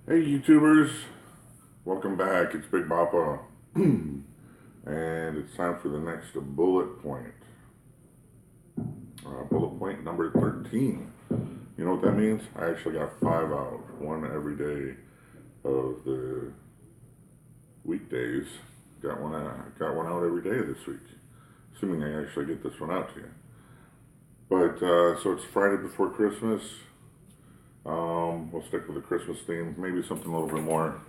Hey YouTubers, welcome back. It's Big Boppa, and it's time for the next bullet point. Bullet point number 13. You know what that means? I actually got 5 out, one every day of the weekdays. Got one out every day this week, assuming I actually get this one out to you. But so it's Friday before Christmas. We'll stick with the Christmas theme. Maybe something a little bit more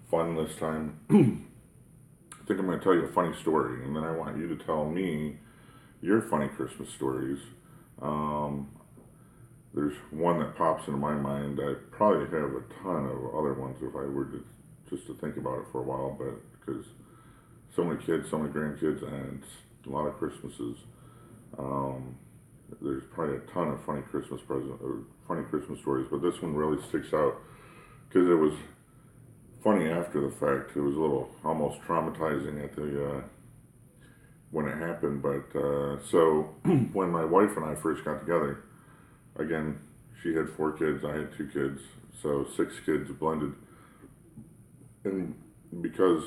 fun this time. I think I'm going to tell you a funny story, and then I want you to tell me your funny Christmas stories. There's one that pops into my mind. I probably have a ton of other ones if I were to just to think about it for a while, but because so many kids, so many grandkids, and a lot of Christmases. There's probably a ton of funny Christmas stories, but this one really sticks out because it was funny after the fact. It was a little almost traumatizing at the when it happened. But so when my wife and I first got together, again, she had 4 kids, I had 2 kids, so 6 kids blended. And because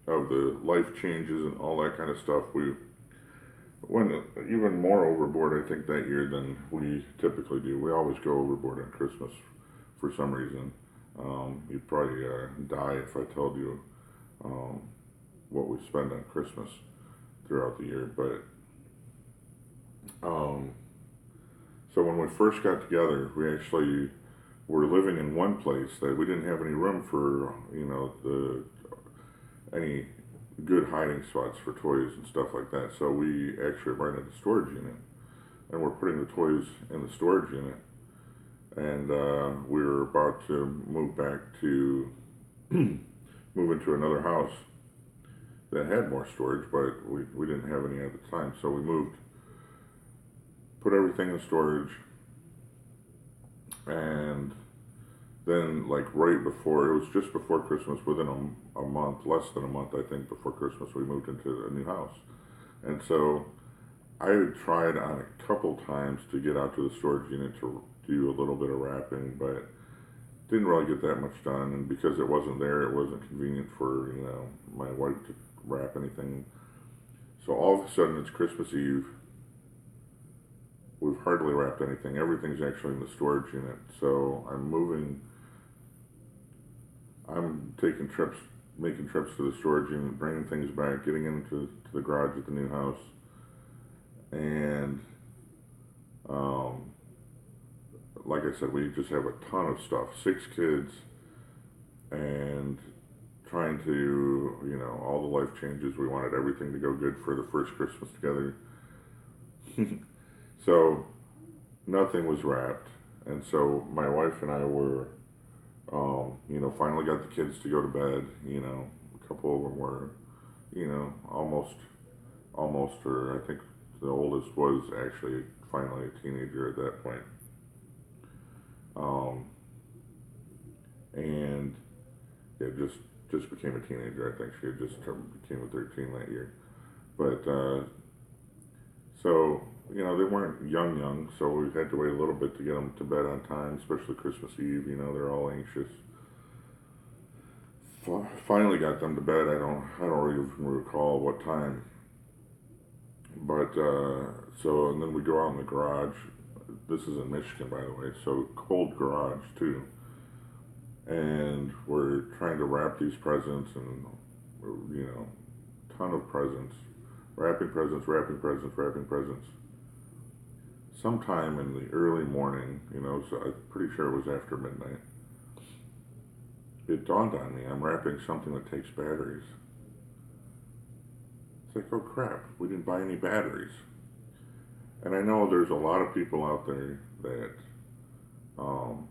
of the life changes and all that kind of stuff, we went even more overboard, I think, that year than we typically do. We always go overboard on Christmas for some reason. You'd probably die if I told you what we spend on Christmas throughout the year. But so when we first got together, we actually were living in one place that we didn't have any room for, any good hiding spots for toys and stuff like that. So we actually rented a storage unit, and we're putting the toys in the storage unit. And we were about to move back to move into another house that had more storage, but we didn't have any at the time. So we moved, put everything in storage, and then like right before, it was just before Christmas, within a month, less than a month I think, before Christmas, we moved into a new house. And so I had tried on a couple times to get out to the storage unit to do a little bit of wrapping, but didn't really get that much done. And because it wasn't there, it wasn't convenient for my wife to wrap anything. So all of a sudden it's Christmas Eve. We've hardly wrapped anything. Everything's actually in the storage unit. So I'm taking trips, making trips to the storage unit, bringing things back, getting into the garage at the new house, and like I said, we just have a ton of stuff. 6 kids, and trying to, all the life changes. We wanted everything to go good for the first Christmas together. So nothing was wrapped, and so my wife and I were, finally got the kids to go to bed. A couple of them were, almost, or I think the oldest was actually finally a teenager at that point. And yeah, just became a teenager. I think she had just became a 13 that year. But so they weren't young, so we had to wait a little bit to get them to bed on time, especially Christmas Eve. They're all anxious. Finally got them to bed. I don't even recall what time. But so, and then we go out in the garage. This is in Michigan, by the way, so cold garage too. And we're trying to wrap these presents, and ton of presents, wrapping presents. Sometime in the early morning, so I'm pretty sure it was after midnight, it dawned on me, I'm wrapping something that takes batteries. It's like, oh crap, we didn't buy any batteries. And I know there's a lot of people out there that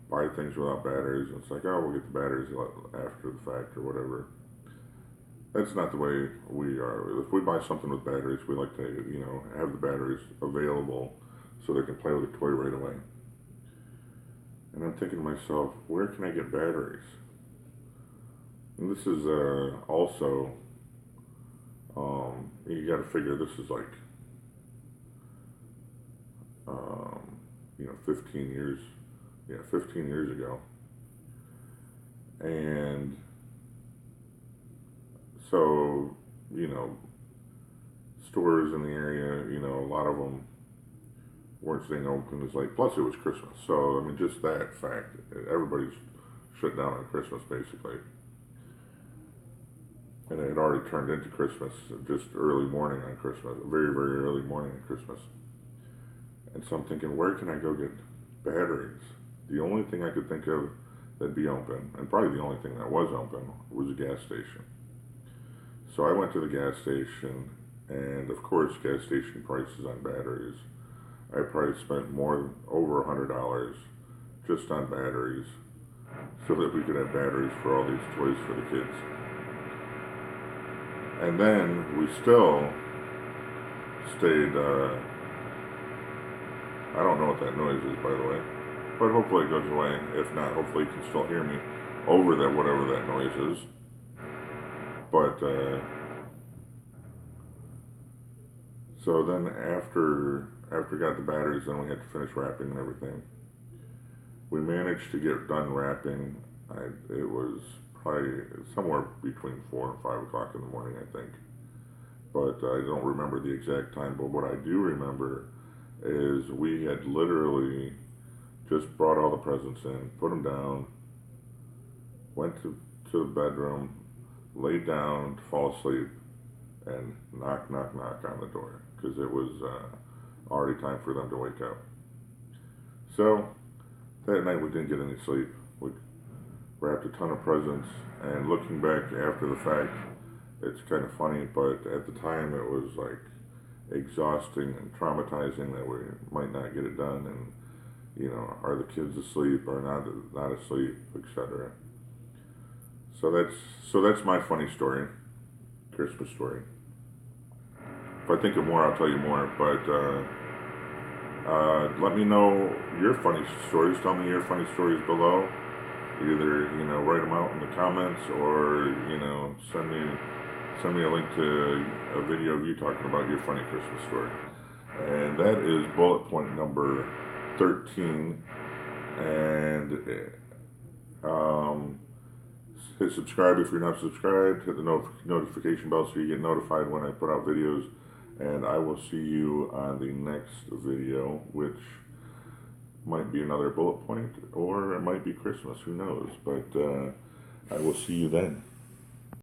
buy things without batteries, and it's like, oh, we'll get the batteries after the fact or whatever. That's not the way we are. If we buy something with batteries, we like to, have the batteries available so they can play with the toy right away. And I'm thinking to myself, where can I get batteries? And this is also, you got to figure this is like, 15 years, 15 years ago. And so, you know, stores in the area, you know, a lot of them weren't staying open. It's like, plus it was Christmas. So, I mean, just that fact, everybody's shut down on Christmas basically. And it had already turned into Christmas, just early morning on Christmas, very, very early morning on Christmas. And so I'm thinking, where can I go get batteries? The only thing I could think of that'd be open, and probably the only thing that was open, was a gas station. So I went to the gas station, and of course, gas station prices on batteries. I probably spent over $100 just on batteries, so that we could have batteries for all these toys for the kids. And then we still stayed, I don't know what that noise is, by the way, but hopefully it goes away. If not, hopefully you can still hear me over that, whatever that noise is. But, so then after we got the batteries, then we had to finish wrapping and everything. We managed to get done wrapping. It was probably somewhere between 4 and 5 o'clock in the morning, I think. But I don't remember the exact time. But what I do remember is we had literally just brought all the presents in, put them down, went to the bedroom, laid down to fall asleep, and knock, knock, knock on the door, because it was already time for them to wake up. So that night we didn't get any sleep. We wrapped a ton of presents, and looking back after the fact, it's kind of funny, but at the time it was like exhausting and traumatizing that we might not get it done, and you know, are the kids asleep or not asleep, etc. So that's my funny story, Christmas story. If I think of more, I'll tell you more. But let me know your funny stories. Tell me your funny stories below. Either, you know, write them out in the comments, or, you know, send me a link to a video of you talking about your funny Christmas story. And that is bullet point number 13. And hit subscribe if you're not subscribed. Hit the notification bell so you get notified when I put out videos. And I will see you on the next video, which might be another bullet point, or it might be Christmas, who knows. But I will see you then.